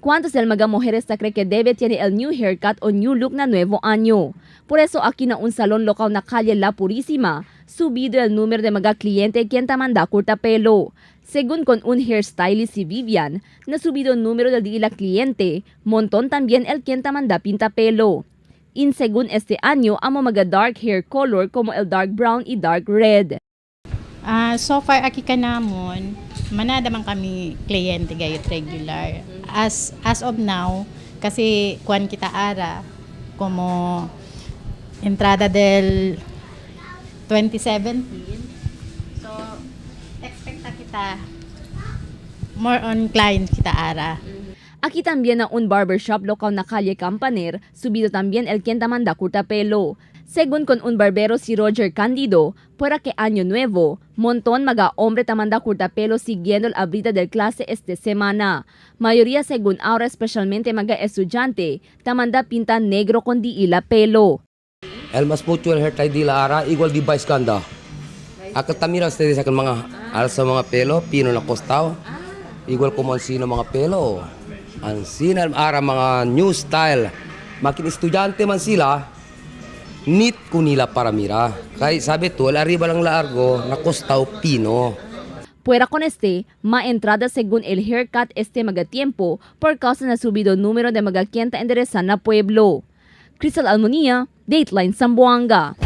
¿Cuántas del mga mujeres na cree que debe tiene el new haircut o new look na nuevo año? Por eso aquí na un salón local na calle La Purísima, subido el número de mga cliente quien tamanda corta pelo. Según con un hairstylist si Vivian, na subido el número del día cliente, montón también el quien tamanda pinta pelo. In según este año, amo mga dark hair color como el dark brown y dark red. So far, aki ka namon, manada man kami kliyente gayot regular. As of now, kasi kuan kita ara, como entrada del 2017. So, expecta kita more on clients kita ara. Aquí también na un barbershop local na calle Campaner, subido también el quien tamanda corta pelo. Según con un barbero si Roger Candido, para que año nuevo, montón maga hombre tamanda corta pelo siguiendo el abrida del clase esta semana. Mayoría según ahora especialmente maga estudiante, tamanda pinta negro con diila pelo. El mas mucho el hair tie di la ara, igual di vice ganda. Akal tamira ustedes sa mga alsa mga pelo, pino na costao. Igual como ansino mga pelo. Ansina ara mga new style. Makin estudyante man sila, neat kunila para mira. Kaya sabi to, el arriba lang largo, na costao pino. Fuera con este, entrada según el haircut este magatiempo por causa na subido número de magaquienta enderezan na pueblo. Crystal Almonía, Dateline Zamboanga.